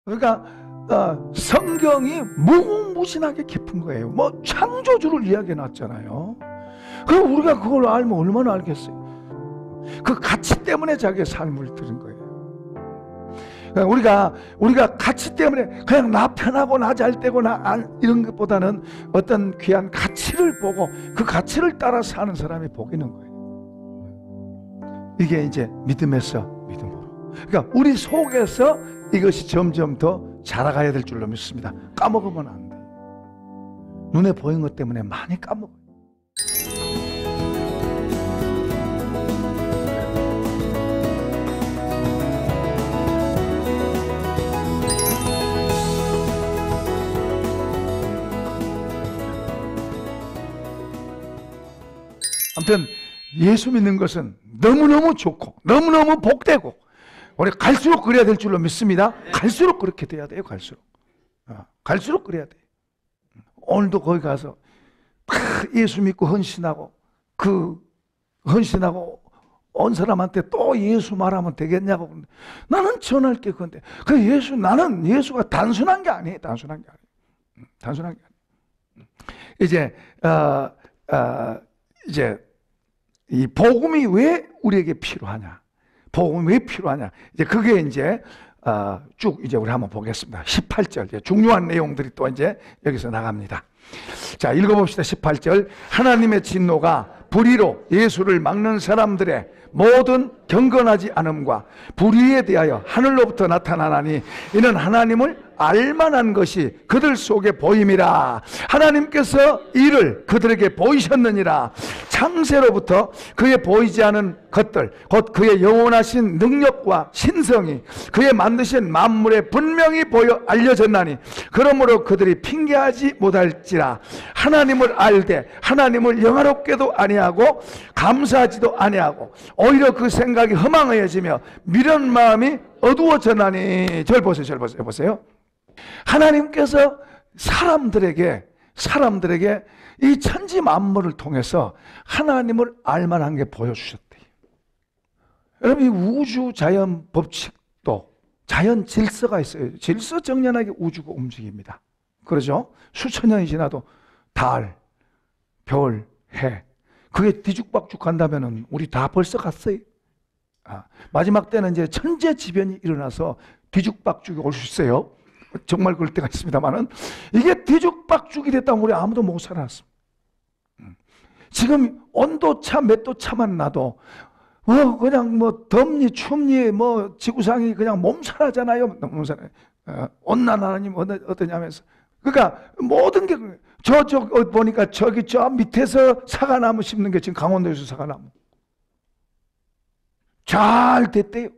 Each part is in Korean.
그러니까 성경이 무궁무진하게 깊은 거예요. 뭐 창조주를 이야기해 놨잖아요. 그럼 우리가 그걸 알면 얼마나 알겠어요. 그 가치 때문에 자기의 삶을 드린 거예요. 그러니까 우리가 가치 때문에 그냥 나 편하고 나 잘 되고 나 이런 것보다는 어떤 귀한 가치를 보고 그 가치를 따라 사는 사람이 복 있는 거예요. 이게 이제 믿음에서 믿음으로. 그러니까 우리 속에서 이것이 점점 더 자라가야 될 줄로 믿습니다. 까먹으면 안 돼요. 눈에 보이는 것 때문에 많이 까먹어요. 아무튼 예수 믿는 것은 너무너무 좋고 너무너무 복되고 우리 갈수록 그래야 될 줄로 믿습니다. 갈수록 그렇게 돼야 돼요. 갈수록 그래야 돼요. 오늘도 거기 가서 예수 믿고 헌신하고 헌신하고 온 사람한테 또 예수 말하면 되겠냐고. 나는 전할 게 그건데 나는 예수가 단순한 게 아니에요. 단순한 게 아니에요. 이제 이 복음이 왜 우리에게 필요하냐? 복음이 왜 필요하냐? 이제 그게 이제 쭉 이제 우리 한번 보겠습니다. 18절 이제 중요한 내용들이 또 이제 여기서 나갑니다. 자, 읽어봅시다. 18절. 하나님의 진노가 불의로 예수를 막는 사람들의 모든 경건하지 않음과 불의에 대하여 하늘로부터 나타나나니 이는 하나님을 알만한 것이 그들 속에 보임이라. 하나님께서 이를 그들에게 보이셨느니라. 창세로부터 그의 보이지 않은 것들 곧 그의 영원하신 능력과 신성이 그의 만드신 만물에 분명히 보여 알려졌나니 그러므로 그들이 핑계하지 못할지라. 하나님을 알되 하나님을 영화롭게도 아니하고 감사하지도 아니하고 오히려 그 생각이 허망해지며 미련 마음이 어두워졌나니. 절 보세요. 하나님께서 사람들에게 이 천지 만물을 통해서 하나님을 알만한 게 보여주셨대요. 여러분, 이 우주 자연 법칙도 자연 질서가 있어요. 질서정연하게 우주가 움직입니다. 그러죠? 수천 년이 지나도 달, 별, 해 그게 뒤죽박죽 한다면 우리 다 벌써 갔어요. 마지막 때는 이제 천재지변이 일어나서 뒤죽박죽이 올 수 있어요. 정말 그럴 때가 있습니다만은 이게 뒤죽박죽이 됐다면 우리 아무도 못 살았습니다. 지금 온도차 몇 도 차만 나도 그냥 뭐 덥니 춥니 뭐 지구상이 그냥 몸살하잖아요. 몸살. 온난화님 어떠냐면서. 그러니까 모든 게 저쪽 보니까 저기 저 밑에서 사과나무 심는 게 지금 강원도에서 사과나무 잘 됐대요.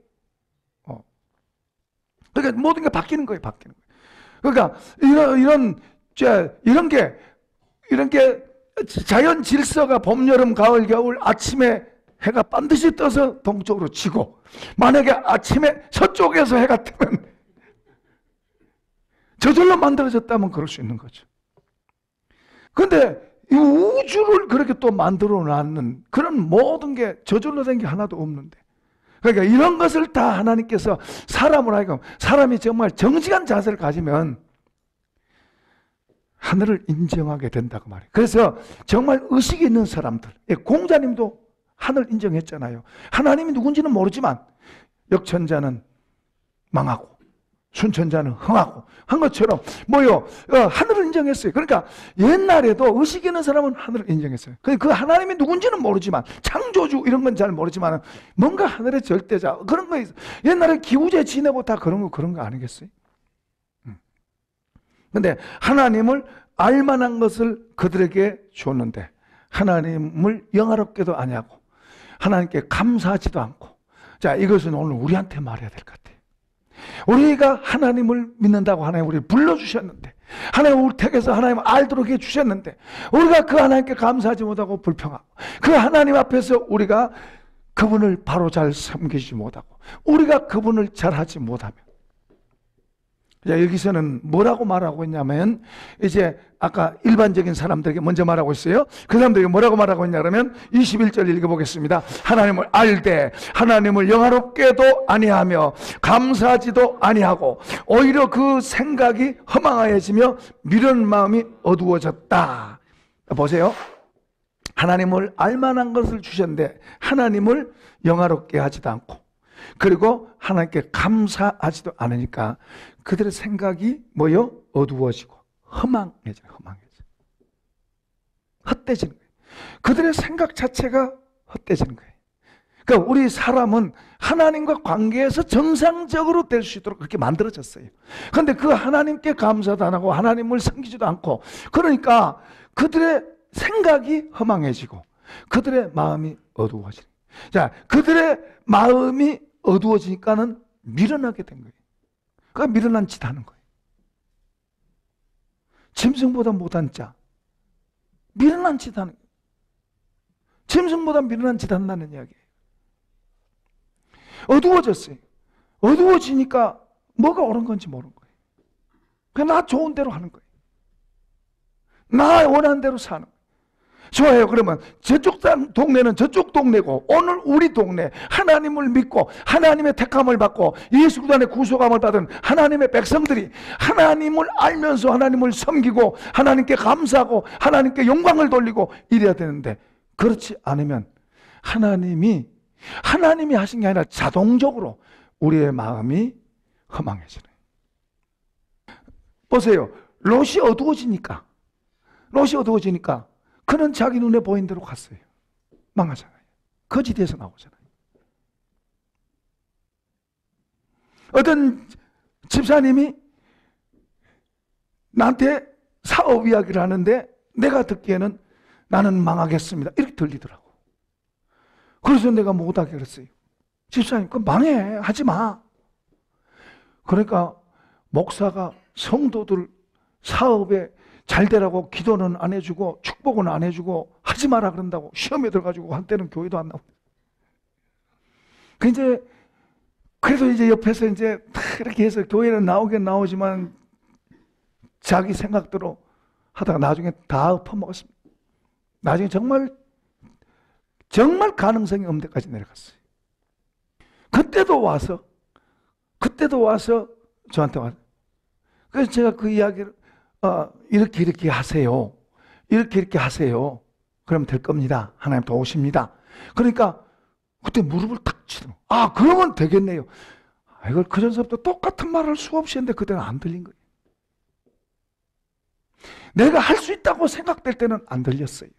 그러니까 모든 게 바뀌는 거예요. 그러니까 이런 게 자연 질서가 봄, 여름, 가을, 겨울 아침에 해가 반드시 떠서 동쪽으로 지고 만약에 아침에 서쪽에서 해가 뜨면 저절로 만들어졌다면 그럴 수 있는 거죠. 그런데 이 우주를 그렇게 또 만들어 놨는 그런 모든 게 저절로 된 게 하나도 없는데 그러니까 이런 것을 다 하나님께서 사람으로 하여금 사람이 정말 정직한 자세를 가지면 하늘을 인정하게 된다고 말해요. 그래서 정말 의식이 있는 사람들, 공자님도 하늘 인정했잖아요. 하나님이 누군지는 모르지만 역천자는 망하고 순천자는 흥하고 한 것처럼 하늘을 인정했어요. 그러니까 옛날에도 의식 있는 사람은 하늘을 인정했어요. 그 하나님이 누군지는 모르지만 창조주 이런 건 잘 모르지만 뭔가 하늘의 절대자 그런 거 있어요. 옛날에 기우제 지내고 다 그런 거 아니겠어요? 근데 하나님을 알만한 것을 그들에게 줬는데 하나님을 영화롭게도 아니하고 하나님께 감사하지도 않고. 자, 이것은 오늘 우리한테 말해야 될 것 같아요. 우리가 하나님을 믿는다고 하나님 우리를 불러주셨는데 하나님 우리 택해서 하나님을 알도록 해주셨는데 우리가 그 하나님께 감사하지 못하고 불평하고 그 하나님 앞에서 우리가 그분을 바로 잘 섬기지 못하고 우리가 그분을 잘 하지 못하면 자, 여기서는 뭐라고 말하고 있냐면, 이제 아까 일반적인 사람들에게 먼저 말하고 있어요. 그 사람들에게 뭐라고 말하고 있냐 그러면 21절 읽어보겠습니다. 하나님을 알되 하나님을 영화롭게도 아니하며 감사하지도 아니하고 오히려 그 생각이 허망하여지며 미련 마음이 어두워졌다. 보세요. 하나님을 알만한 것을 주셨는데 하나님을 영화롭게 하지도 않고, 그리고 하나님께 감사하지도 않으니까 그들의 생각이 뭐요? 어두워지고 허망해져요. 헛되지는 거예요. 그들의 생각 자체가 헛되지는 거예요. 그러니까 우리 사람은 하나님과 관계에서 정상적으로 될 수 있도록 그렇게 만들어졌어요. 그런데 그 하나님께 감사도 안 하고 하나님을 섬기지도 않고, 그러니까 그들의 생각이 허망해지고 그들의 마음이 어두워지는 거예요. 자, 그들의 마음이 어두워지니까는 미련하게 된 거예요. 그러니까 미련한 짓 하는 거예요. 짐승보다 못한 자, 미련한 짓 하는 거예요. 짐승보다 미련한 짓 한다는 이야기예요. 어두워졌어요. 어두워지니까 뭐가 옳은 건지 모르는 거예요. 그냥 나 좋은 대로 하는 거예요. 나 원하는 대로 사는 거예요. 좋아요. 그러면 저쪽 동네는 저쪽 동네고 오늘 우리 동네 하나님을 믿고 하나님의 택함을 받고 예수 그리스도 안에 구속함을 받은 하나님의 백성들이 하나님을 알면서 하나님을 섬기고 하나님께 감사하고 하나님께 영광을 돌리고 이래야 되는데, 그렇지 않으면 하나님이 하신 게 아니라 자동적으로 우리의 마음이 허망해지네. 보세요. 롯이 어두워지니까 그는 자기 눈에 보인 대로 갔어요. 망하잖아요. 거짓에서 나오잖아요. 어떤 집사님이 나한테 사업 이야기를 하는데 내가 듣기에는 나는 망하겠습니다 이렇게 들리더라고. 그래서 내가 못하게 그랬어요. 집사님, 그럼 망해. 하지 마. 그러니까 목사가 성도들 사업에 잘 되라고 기도는 안 해주고 축복은 안 해주고 하지 마라 그런다고 시험에 들어가지고 한때는 교회도 안 나오고. 그래서 이제 옆에서 이제 이렇게 해서 교회는 나오긴 나오지만 자기 생각대로 하다가 나중에 다 엎어먹었습니다. 나중에 정말 가능성이 없는 데까지 내려갔어요. 그때도 와서 저한테 와서, 그래서 제가 그 이야기를 이렇게 하세요. 이렇게 하세요. 그러면 될 겁니다. 하나님 도우십니다. 그러니까 그때 무릎을 탁 치더라고요. 아, 그러면 되겠네요. 이걸 그전서부터 똑같은 말을 수없이 했는데 그때는 안 들린 거예요. 내가 할 수 있다고 생각될 때는 안 들렸어요.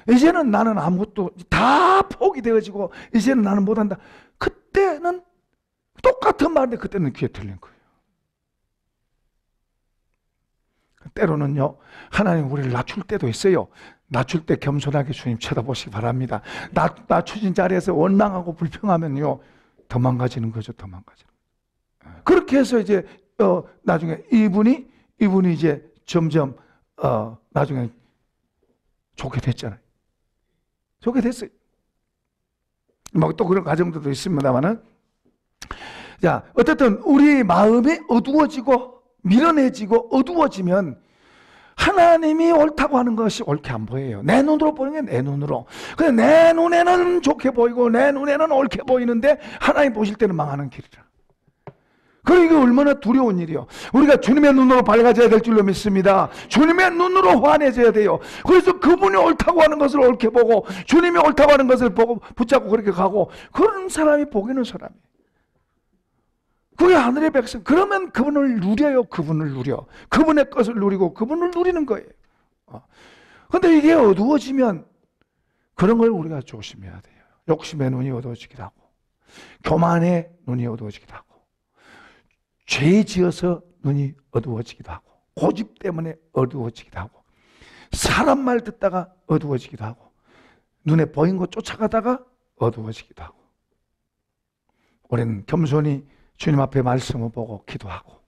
이제는 나는 아무것도 다 포기되어지고 이제는 나는 못한다. 그때는 똑같은 말인데 그때는 귀에 들린 거예요. 때로는요, 하나님 우리를 낮출 때도 있어요. 낮출 때 겸손하게 주님 쳐다보시기 바랍니다. 낮추신 자리에서 원망하고 불평하면요, 도망가지는 거죠. 그렇게 해서 이제 나중에 이분이 이제 점점 나중에 좋게 됐잖아요. 좋게 됐어요. 뭐 또 그런 과정들도 있습니다만은, 자, 어쨌든 우리 마음이 어두워지고 미련해지고 어두워지면 하나님이 옳다고 하는 것이 옳게 안 보여요. 내 눈으로 보이는 게 내 눈으로. 근데 내 눈에는 좋게 보이고 내 눈에는 옳게 보이는데 하나님 보실 때는 망하는 길이라. 그리고 이게 얼마나 두려운 일이요. 우리가 주님의 눈으로 밝아져야 될 줄로 믿습니다. 주님의 눈으로 환해져야 돼요. 그래서 그분이 옳다고 하는 것을 옳게 보고 주님이 옳다고 하는 것을 보고 붙잡고 그렇게 가고, 그런 사람이 복 있는 사람이에요. 그게 하늘의 백성. 그러면 그분을 누려요. 그분을 누려. 그분의 것을 누리고 그분을 누리는 거예요. 그런데 이게 어두워지면 그런 걸 우리가 조심해야 돼요. 욕심의 눈이 어두워지기도 하고, 교만의 눈이 어두워지기도 하고, 죄 지어서 눈이 어두워지기도 하고, 고집 때문에 어두워지기도 하고, 사람 말 듣다가 어두워지기도 하고, 눈에 보인 거 쫓아가다가 어두워지기도 하고. 우리는 겸손히 주님 앞에 말씀을 보고 기도하고,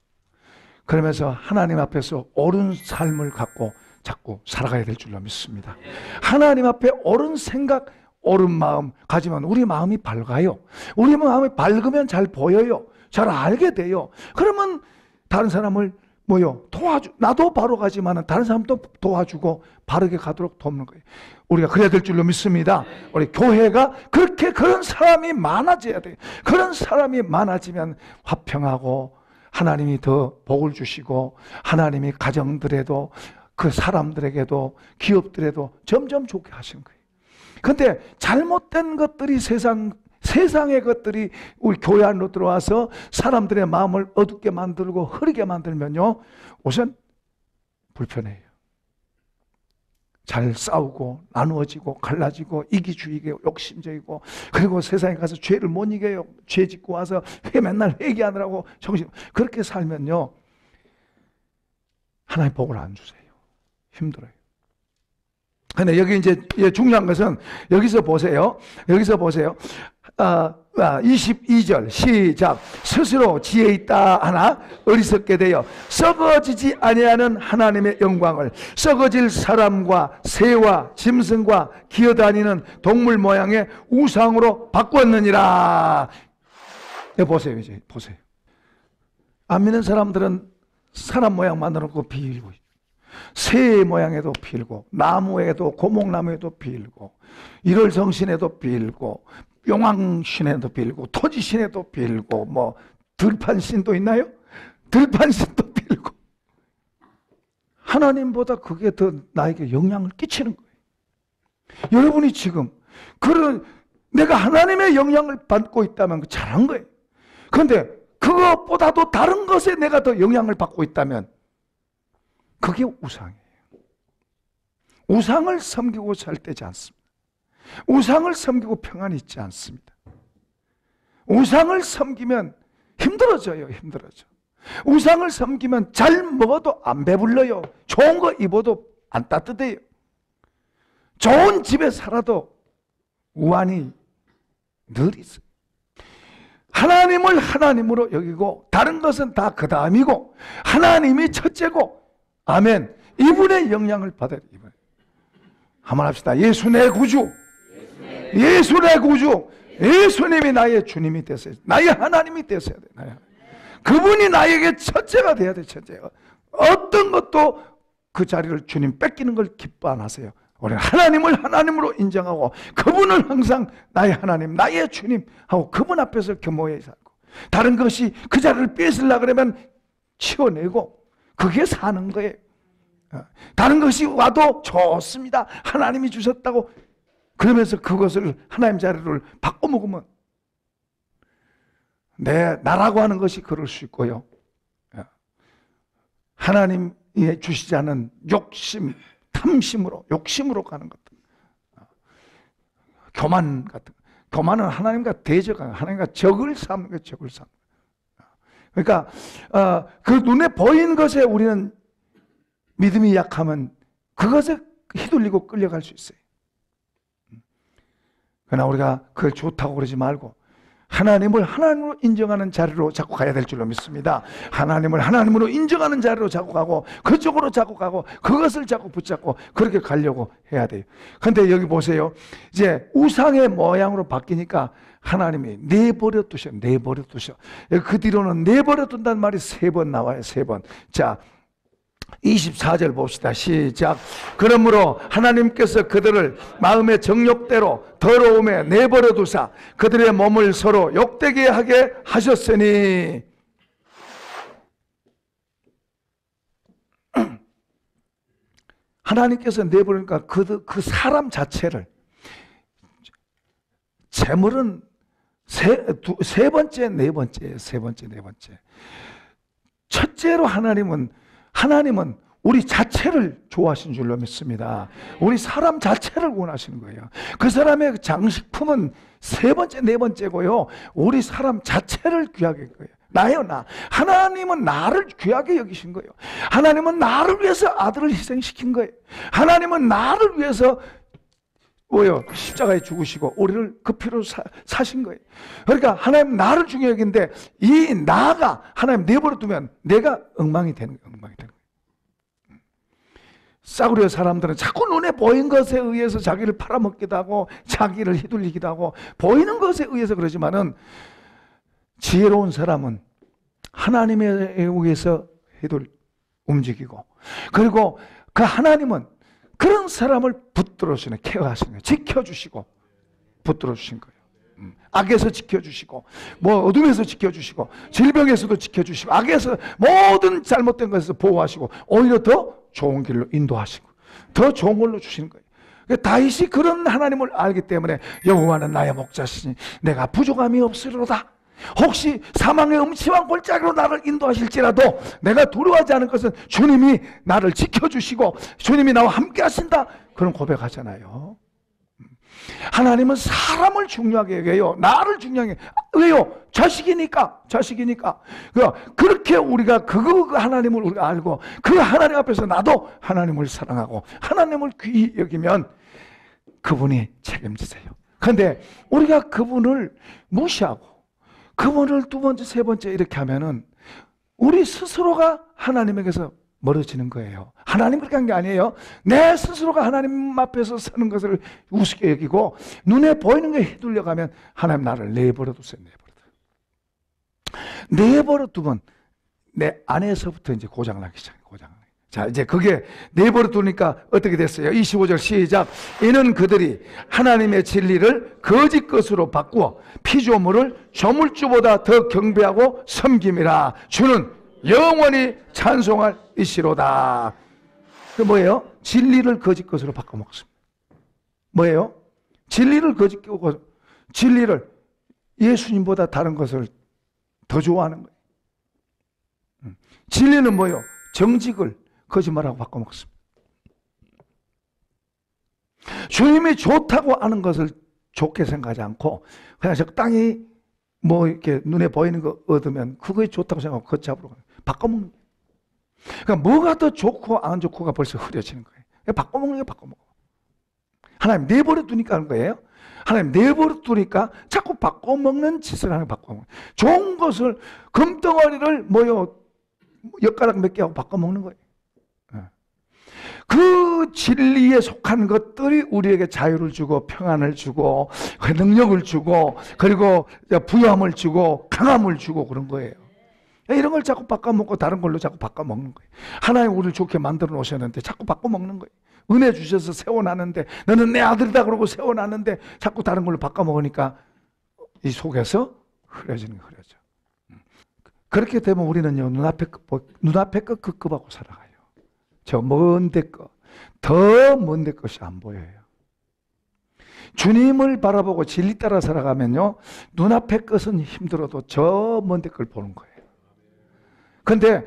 그러면서 하나님 앞에서 옳은 삶을 갖고 자꾸 살아가야 될 줄로 믿습니다. 하나님 앞에 옳은 생각, 옳은 마음 가지면 우리 마음이 밝아요. 우리 마음이 밝으면 잘 보여요. 잘 알게 돼요. 그러면 다른 사람을 나도 바로 가지만 다른 사람도 도와주고 바르게 가도록 돕는 거예요. 우리가 그래야 될 줄로 믿습니다. 우리 교회가 그런 사람이 많아져야 돼요. 그런 사람이 많아지면 화평하고 하나님이 더 복을 주시고 하나님이 가정들에도 그 사람들에게도 기업들에도 점점 좋게 하시는 거예요. 그런데 잘못된 것들이 세상의 것들이 우리 교회 안으로 들어와서 사람들의 마음을 어둡게 만들고 흐리게 만들면요, 우선 불편해요. 잘 싸우고 나누어지고 갈라지고 이기주의고 욕심적이고, 그리고 세상에 가서 죄를 못 이겨요. 죄 짓고 와서 맨날 회개하느라고 정신, 그렇게 살면요 하나님 복을 안 주세요. 힘들어요. 근데 여기 이제 중요한 것은 여기서 보세요. 22절 시작. 스스로 지혜 있다 하나 어리석게 되어 썩어지지 아니하는 하나님의 영광을 썩어질 사람과 새와 짐승과 기어다니는 동물 모양의 우상으로 바꾸었느니라. 보세요. 이제 보세요. 안 믿는 사람들은 사람 모양 만들어 놓고 비일고, 새 모양에도 빌고, 나무에도, 고목나무에도 빌고, 일월성신에도 빌고, 용왕신에도 빌고, 토지신에도 빌고, 들판신도 있나요? 들판신도 빌고. 하나님보다 그게 더 나에게 영향을 끼치는 거예요. 여러분이 지금 내가 하나님의 영향을 받고 있다면 잘한 거예요. 그런데 그것보다도 다른 것에 내가 더 영향을 받고 있다면 그게 우상이에요. 우상을 섬기고 잘 되지 않습니다. 우상을 섬기고 평안이 있지 않습니다. 우상을 섬기면 힘들어져요. 우상을 섬기면 잘 먹어도 안 배불러요. 좋은 거 입어도 안 따뜻해요. 좋은 집에 살아도 우환이 늘 있어요. 하나님을 하나님으로 여기고 다른 것은 다 그 다음이고 하나님이 첫째고, 아멘. 이분의 영향을 받아야 돼요. 한번 합시다. 예수 내 구주. 예수 내 구주. 예수님이 나의 주님이 되세요. 나의 하나님이 되셔야 돼요. 그분이 나에게 첫째가 돼야 돼요. 첫째가. 어떤 것도 그 자리를 주님 뺏기는 걸 기뻐 안 하세요. 우리는 하나님을 하나님으로 인정하고 그분을 항상 나의 하나님, 나의 주님 하고 그분 앞에서 겸허히 살고, 다른 것이 그 자리를 뺏으려고 그러면 치워내고, 그게 사는 거예요. 다른 것이 와도 좋습니다. 하나님이 주셨다고 그러면서 그것을 하나님 자리를 바꿔먹으면 나라고 하는 것이 그럴 수 있고요. 하나님이 주시지 않은 욕심으로 가는 것들. 교만 같은 거. 교만은 하나님과 대적하는, 하나님과 적을 삼는 거예요. 적을 삼는 거예요. 그러니까 그 눈에 보이는 것에 우리는 믿음이 약하면 그것에 휘둘리고 끌려갈 수 있어요. 그러나 우리가 그걸 좋다고 그러지 말고 하나님을 하나님으로 인정하는 자리로 자꾸 가야 될 줄로 믿습니다. 하나님을 하나님으로 인정하는 자리로 자꾸 가고, 그쪽으로 자꾸 가고, 그것을 자꾸 붙잡고 그렇게 가려고 해야 돼요. 그런데 여기 보세요. 이제 우상의 모양으로 바뀌니까 하나님이 내버려 두셔. 그 뒤로는 내버려 둔다는 말이 3번 나와요. 3번. 자, 24절 봅시다. 시작. 그러므로 하나님께서 그들을 마음의 정욕대로 더러움에 내버려 두사 그들의 몸을 서로 욕되게 하게 하셨으니. 하나님께서 내버리니까 그 사람 자체를, 재물은 세 번째, 네 번째예요. 세 번째, 네 번째. 첫째로 하나님은 우리 자체를 좋아하신 줄로 믿습니다. 우리 사람 자체를 원하시는 거예요. 그 사람의 장식품은 세 번째, 네 번째고요. 우리 사람 자체를 귀하게 거예요. 나. 하나님은 나를 귀하게 여기신 거예요. 하나님은 나를 위해서 아들을 희생시킨 거예요. 하나님은 나를 위해서 십자가에 죽으시고 우리를 그 피로 사신 거예요. 그러니까 하나님 나를 중요하게 여기는데, 이 나가 하나님 내버려 두면 내가 엉망이 되는 거예요. 싸구려 사람들은 자꾸 눈에 보인 것에 의해서 자기를 팔아먹기도 하고 자기를 휘둘리기도 하고 보이는 것에 의해서 그러지만은, 지혜로운 사람은 하나님에 의해서 움직이고, 그리고 그 하나님은 그런 사람을 붙들어주시는, 케어하시는 거예요. 지켜주시고 붙들어주신 거예요. 악에서 지켜주시고, 어둠에서 지켜주시고, 질병에서도 지켜주시고, 악에서 모든 잘못된 것에서 보호하시고, 오히려 더 좋은 길로 인도하시고, 더 좋은 걸로 주시는 거예요. 다윗이 그런 하나님을 알기 때문에 여호와는 나의 목자시니 내가 부족함이 없으리로다. 혹시 사망의 음침한 골짜기로 나를 인도하실지라도 내가 두려워하지 않을 것은 주님이 나를 지켜주시고 주님이 나와 함께 하신다. 그런 고백하잖아요. 하나님은 사람을 중요하게 여겨요. 나를 중요하게. 왜요? 자식이니까. 그렇게 우리가 그 하나님을 우리가 알고 그 하나님 앞에서 나도 하나님을 사랑하고 하나님을 귀히 여기면 그분이 책임지세요. 그런데 우리가 그분을 무시하고 그분을 두 번째, 세 번째 이렇게 하면은 우리 스스로가 하나님에게서 멀어지는 거예요. 하나님 그렇게 한 게 아니에요. 내 스스로가 하나님 앞에서 서는 것을 우습게 여기고 눈에 보이는 게 휘둘려가면 하나님 나를 내버려 두세요. 내버려 두면 내 안에서부터 이제 고장나기 시작해요. 자, 이제 그게 내버려 두니까 어떻게 됐어요? 25절 시작. 이는 그들이 하나님의 진리를 거짓 것으로 바꾸어 피조물을 조물주보다 더 경배하고 섬김이라. 주는 영원히 찬송할 이시로다. 그 뭐예요? 진리를 거짓 것으로 바꿔 먹습니다. 뭐예요? 진리를 거짓 것으로, 진리를 예수님보다 다른 것을 더 좋아하는 거예요. 진리는 뭐예요? 정직을 거짓말하고 바꿔 먹습니다. 주님이 좋다고 하는 것을 좋게 생각하지 않고 그냥 적당히 이렇게 눈에 보이는 거 얻으면 그거에 좋다고 생각하고 걷잡으러 바꿔먹는 거예요. 그러니까 뭐가 더 좋고 안 좋고가 벌써 흐려지는 거예요. 바꿔먹는 게 바꿔먹어. 하나님 내버려 두니까 하는 거예요. 하나님 내버려 두니까 자꾸 바꿔먹는 짓을 하는 바꿔먹는 거예요. 좋은 것을 금덩어리를 엿가락 몇 개 하고 바꿔먹는 거예요. 그 진리에 속한 것들이 우리에게 자유를 주고 평안을 주고 능력을 주고 그리고 부유함을 주고 강함을 주고 그런 거예요. 이런 걸 자꾸 바꿔먹고 다른 걸로 자꾸 바꿔먹는 거예요. 하나님 우리를 좋게 만들어 놓으셨는데 자꾸 바꿔먹는 거예요. 은혜 주셔서 세워놨는데 너는 내 아들이다 그러고 세워놨는데 자꾸 다른 걸로 바꿔먹으니까 이 속에서 흐려지는 거예요. 흐려져. 그렇게 되면 우리는요 눈앞에 것 급급하고 살아가요. 저 먼 데 것, 더 먼 데 것이 안 보여요. 주님을 바라보고 진리 따라 살아가면요 눈앞의 것은 힘들어도 저 먼 데 걸 보는 거예요. 그런데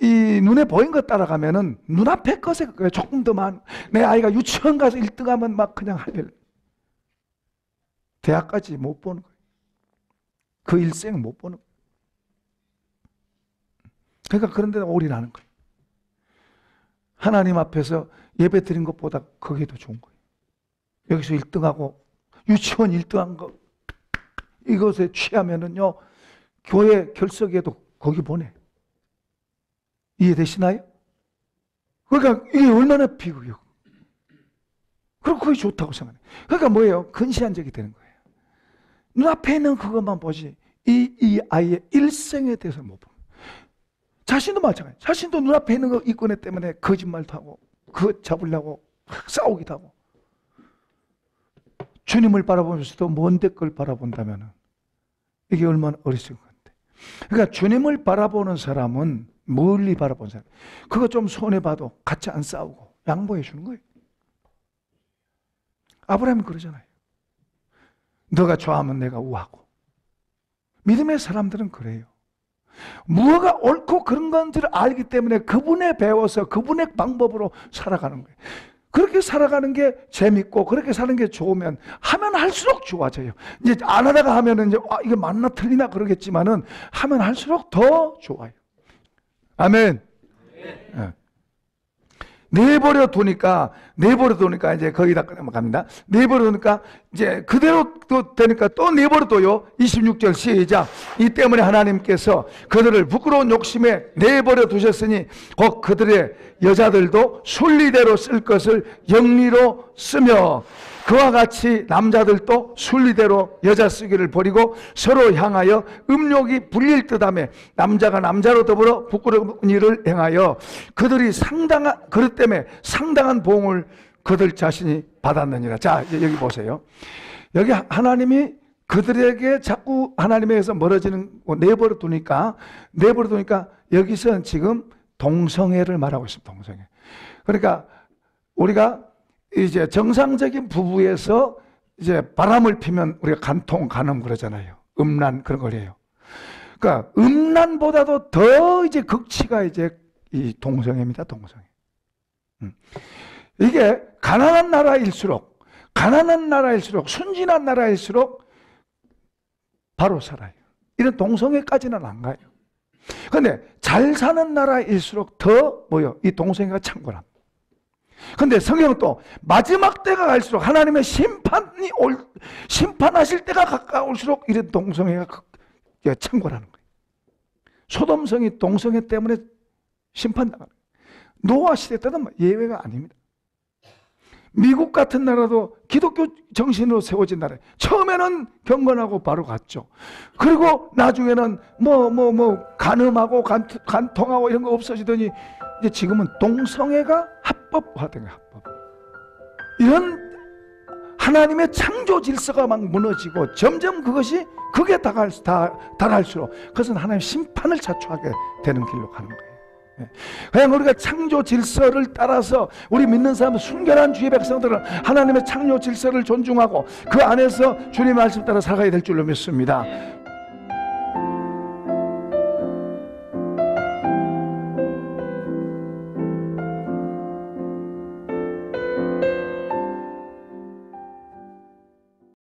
이 눈에 보인 것 따라가면은 눈앞의 것에 조금 더 많은, 내 아이가 유치원 가서 1등하면 막 그냥 할렐, 대학까지 못 보는 거예요. 그 일생은 못 보는 거예요. 그러니까 그런 데 올인하는 거예요. 하나님 앞에서 예배 드린 것보다 그게 더 좋은 거예요. 여기서 1등하고 유치원 1등한 거 이것에 취하면은요 교회 결석에도 거기 보내. 이해되시나요? 그러니까 이게 얼마나 비극이고 그리고 그게 좋다고 생각해요. 그러니까 뭐예요? 근시안적이 되는 거예요. 눈앞에 있는 그것만 보지 이 아이의 일생에 대해서 못 보는 거예요. 자신도 마찬가지예요. 자신도 눈앞에 있는 거 이권에 때문에 거짓말도 하고 그거 잡으려고 싸우기도 하고 주님을 바라보면서도 먼 데 걸 바라본다면 이게 얼마나 어리석은 건데. 그러니까 주님을 바라보는 사람은 멀리 바라보는 사람 그거 좀 손해봐도 같이 안 싸우고 양보해 주는 거예요. 아브라함이 그러잖아요. 너가 좋아하면 내가 우하고. 믿음의 사람들은 그래요. 무엇가 옳고 그런 건지를 알기 때문에 그분에 배워서 그분의 방법으로 살아가는 거예요. 그렇게 살아가는 게 재밌고 그렇게 사는 게 좋으면 하면 할수록 좋아져요. 이제 안 하다가 하면은 이제 이게 맞나 틀리나 그러겠지만은 하면 할수록 더 좋아요. 아멘. 네. 내버려 두니까 이제 거기다 갑니다. 내버려 두니까 이제 그대로 또 되니까 또 내버려 둬요. 26절 시작. 이 때문에 하나님께서 그들을 부끄러운 욕심에 내버려 두셨으니 곧 그들의 여자들도 순리대로 쓸 것을 영리로 쓰며 그와 같이 남자들도 순리대로 여자 쓰기를 버리고 서로 향하여 음욕이 불릴 듯하며 남자가 남자로 더불어 부끄러운 일을 행하여 그것 때문에 상당한 보응을 그들 자신이 받았느니라. 자, 여기 보세요. 여기 하나님이 그들에게 자꾸 하나님에게서 멀어지는 내버려 두니까 여기서 지금 동성애를 말하고 있습니다. 동성애. 그러니까 우리가 이제 정상적인 부부에서 이제 바람을 피면 우리가 간통, 간음 그러잖아요. 음란 그런 거래요. 그러니까 음란보다도 더 이제 극치가 이제 이 동성애입니다. 동성애. 이게 가난한 나라일수록 순진한 나라일수록 바로 살아요. 이런 동성애까지는 안 가요. 그런데 잘 사는 나라일수록 더 이 동성애가 창궐합니다. 근데 성경은 또 마지막 때가 갈수록 하나님의 심판하실 때가 가까울수록 이런 동성애가 창궐하는 거예요. 소돔성이 동성애 때문에 심판당하는 거예요. 노아 시대 때는 예외가 아닙니다. 미국 같은 나라도 기독교 정신으로 세워진 나라예요. 처음에는 경건하고 바로 갔죠. 그리고 나중에는 간음하고 간통하고 이런 거 없어지더니 이제 지금은 동성애가 합법화된 거예요. 합법. 이런 하나님의 창조 질서가 막 무너지고 점점 그게 다갈수록 그것은 하나님의 심판을 자초하게 되는 길로 가는 거예요. 그냥 우리가 창조 질서를 따라서 우리 믿는 사람 순결한 주의 백성들은 하나님의 창조 질서를 존중하고 그 안에서 주님의 말씀 따라 살아가야 될 줄로 믿습니다.